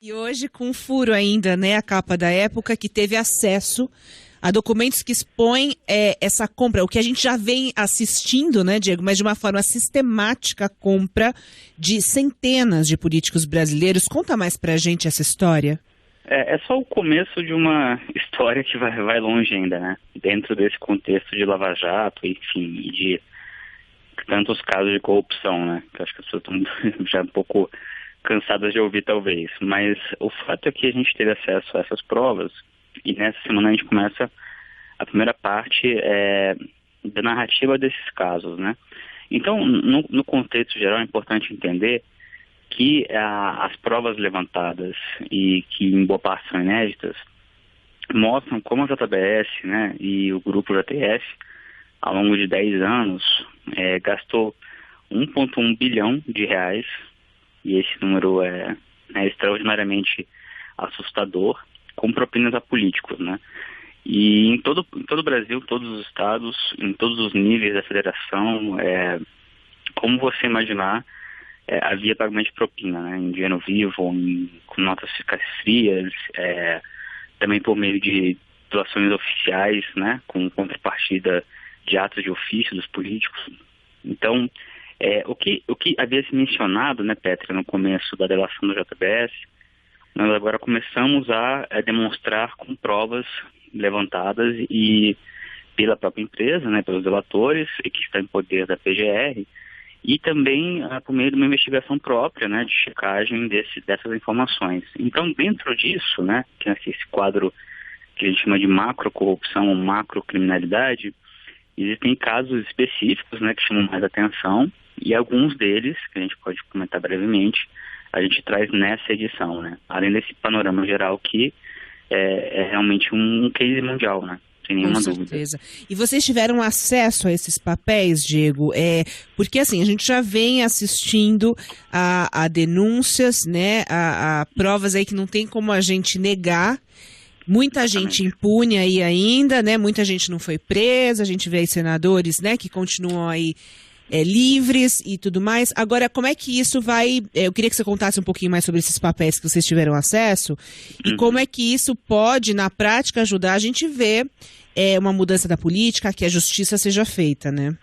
E hoje com um furo ainda, né, a capa da época, que teve acesso a documentos que expõem essa compra, o que a gente já vem assistindo, né, Diego, mas de uma forma sistemática, a compra de centenas de políticos brasileiros. Conta mais pra gente essa história. É só o começo de uma história que vai longe ainda, né? Dentro desse contexto de Lava Jato, enfim, de tantos casos de corrupção, né? Que eu acho que as pessoas estão já um pouco cansadas de ouvir, talvez. Mas o fato é que a gente teve acesso a essas provas e nessa semana a gente começa a primeira parte da narrativa desses casos, né? Então, no contexto geral, é importante entender que as provas levantadas e que em boa parte são inéditas mostram como a JBS, né, e o grupo JTF, ao longo de 10 anos, gastou 1,1 bilhão de reais, e esse número é extraordinariamente assustador, com propinas a políticos, né? E em todo o Brasil, todos os estados, em todos os níveis da federação, como você imaginar, havia pagamento de propina, né, em dinheiro vivo, com notas fiscais frias, também por meio de doações oficiais, né, com contrapartida de atos de ofício dos políticos. Então, o que havia se mencionado, né, Petra, no começo da delação do JBS, nós agora começamos a demonstrar com provas levantadas e pela própria empresa, né, pelos delatores, e que está em poder da PGR, e também por meio de uma investigação própria, né, de checagem dessas informações. Então, dentro disso, né, que é esse quadro que a gente chama de macro-corrupção ou macro-criminalidade, existem casos específicos, né, que chamam mais atenção, e alguns deles, que a gente pode comentar brevemente, a gente traz nessa edição, né, além desse panorama geral que é realmente um case mundial, né? Sem nenhuma certeza. dúvida. E vocês tiveram acesso a esses papéis, Diego? Porque assim, a gente já vem assistindo a denúncias, né? A provas aí que não tem como a gente negar. Muita gente impune aí ainda, né? Muita gente não foi presa, a gente vê aí senadores, né, que continuam aí livres e tudo mais. Agora, como é que isso vai... eu queria que você contasse um pouquinho mais sobre esses papéis que vocês tiveram acesso e como é que isso pode, na prática, ajudar a gente a ver uma mudança da política, que a justiça seja feita, né?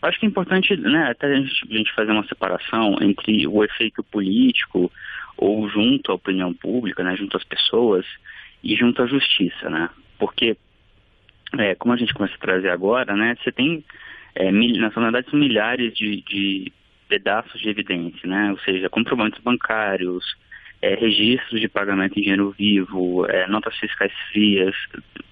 Acho que é importante, né, até a gente fazer uma separação entre o efeito político ou junto à opinião pública, né, junto às pessoas e junto à justiça, né? Porque, como a gente começa a trazer agora, né, você tem... na verdade, são milhares de pedaços de evidência, né? Ou seja, comprovantes bancários, registros de pagamento em dinheiro vivo, notas fiscais frias.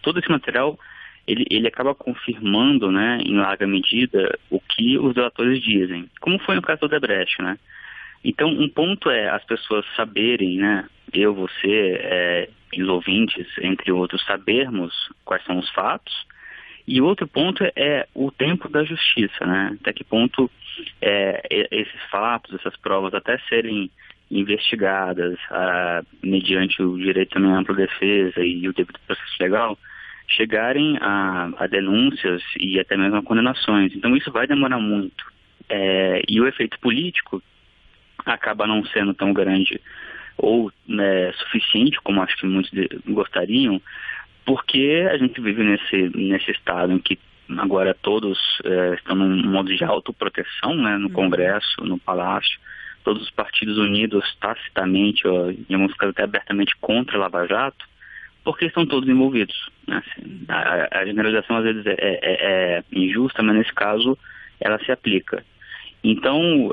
Todo esse material, ele acaba confirmando, né, em larga medida, o que os delatores dizem, como foi no caso do Odebrecht, né? Então, um ponto é as pessoas saberem, né, eu, você, e os ouvintes, entre outros, sabermos quais são os fatos. E outro ponto é o tempo da justiça, né? Até que ponto esses fatos, essas provas, até serem investigadas mediante o direito também à ampla defesa e o devido processo legal, chegarem a denúncias e até mesmo a condenações. Então isso vai demorar muito. E o efeito político acaba não sendo tão grande ou suficiente, como acho que muitos gostariam, porque a gente vive nesse estado em que agora todos estão num modo de autoproteção, né, no Congresso, no Palácio, todos os partidos unidos tacitamente, em alguns casos até abertamente contra a Lava Jato, porque estão todos envolvidos, né? Assim, a generalização às vezes é injusta, mas nesse caso ela se aplica. Então,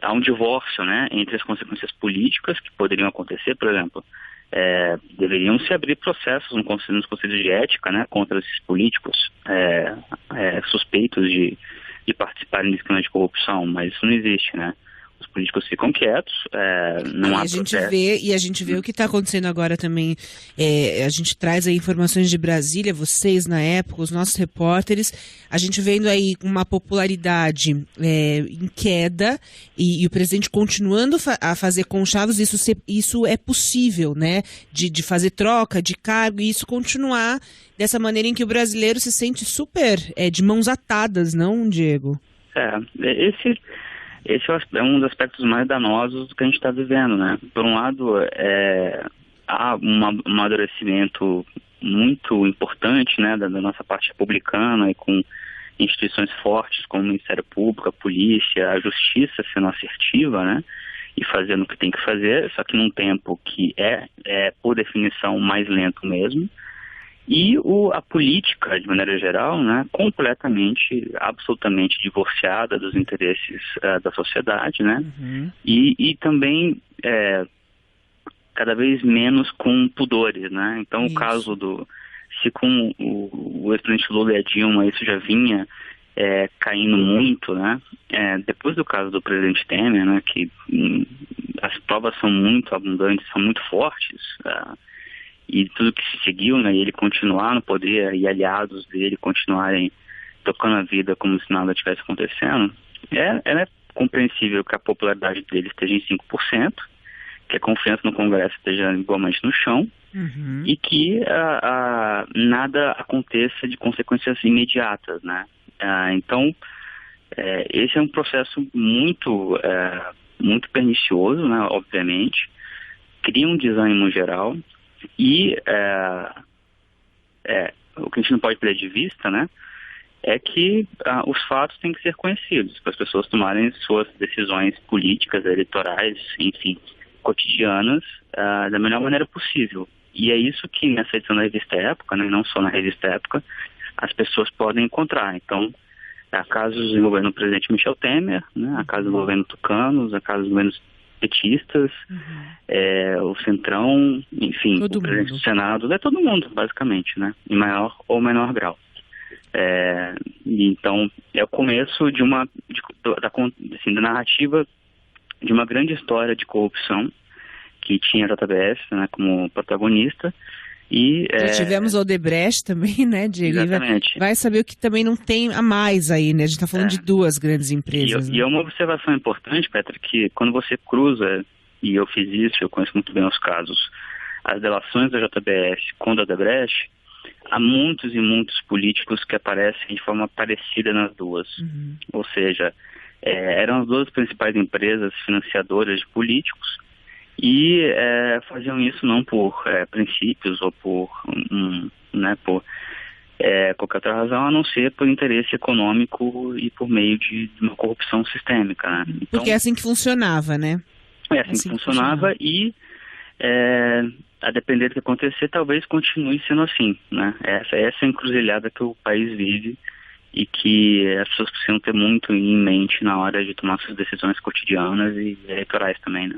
há um divórcio, né, entre as consequências políticas que poderiam acontecer, por exemplo, deveriam se abrir processos nos conselhos de ética, né, contra esses políticos suspeitos de participarem de esquema de corrupção, mas isso não existe, né? Os políticos ficam quietos, não há processo. A gente vê o que está acontecendo agora também. A gente traz aí informações de Brasília, vocês na época, os nossos repórteres, a gente vendo aí uma popularidade em queda e o presidente continuando a fazer conchavos, isso é possível, né? De fazer troca de cargo e isso continuar dessa maneira em que o brasileiro se sente super de mãos atadas, não, Diego? Esse é um dos aspectos mais danosos do que a gente está vivendo, né? Por um lado, há um amadurecimento muito importante, né, da nossa parte republicana, e com instituições fortes como o Ministério Público, a polícia, a justiça sendo assertiva, né, e fazendo o que tem que fazer, só que num tempo que por definição, mais lento mesmo. E a política, de maneira geral, né, completamente, absolutamente divorciada dos interesses da sociedade, né, e também cada vez menos com pudores, né. Então, o caso se com o ex-presidente Lula e a Dilma isso já vinha caindo muito, né, depois do caso do presidente Temer, né, que as provas são muito abundantes, são muito fortes, e tudo que se seguiu, né, ele continuar no poder e aliados dele continuarem tocando a vida como se nada tivesse acontecendo, é compreensível que a popularidade dele esteja em 5%, que a confiança no Congresso esteja igualmente no chão, e que nada aconteça de consequências imediatas, né. Então, esse é um processo muito pernicioso, né, obviamente, cria um desânimo geral, e o que a gente não pode perder de vista, né, é que os fatos têm que ser conhecidos para as pessoas tomarem suas decisões políticas, eleitorais, enfim, cotidianas, da melhor maneira possível. E é isso que nessa edição da Revista Época, né, não só na Revista Época, as pessoas podem encontrar. Então, há casos envolvendo o presidente Michel Temer, né, há casos envolvendo tucanos, há casos envolvendo petistas, o Centrão, enfim, o presidente do Senado, todo mundo, basicamente, né, em maior ou menor grau. Então, é o começo de da narrativa de uma grande história de corrupção que tinha a JBS, né, como protagonista. E, já tivemos o Odebrecht também, né, Diego? Exatamente. Vai saber o que também não tem a mais aí, né? A gente está falando de duas grandes empresas. E é uma observação importante, Petra, que quando você cruza, e eu fiz isso, eu conheço muito bem os casos, as delações da JBS com a Odebrecht, há muitos e muitos políticos que aparecem de forma parecida nas duas. Ou seja, eram as duas principais empresas financiadoras de políticos, e faziam isso não por princípios ou por qualquer outra razão, a não ser por interesse econômico e por meio de uma corrupção sistêmica, né? Então, porque é assim que funcionava, né? É assim que funcionava e, a depender do que acontecer, talvez continue sendo assim, né? Essa é a encruzilhada que o país vive e que as pessoas precisam ter muito em mente na hora de tomar suas decisões cotidianas e eleitorais também, né?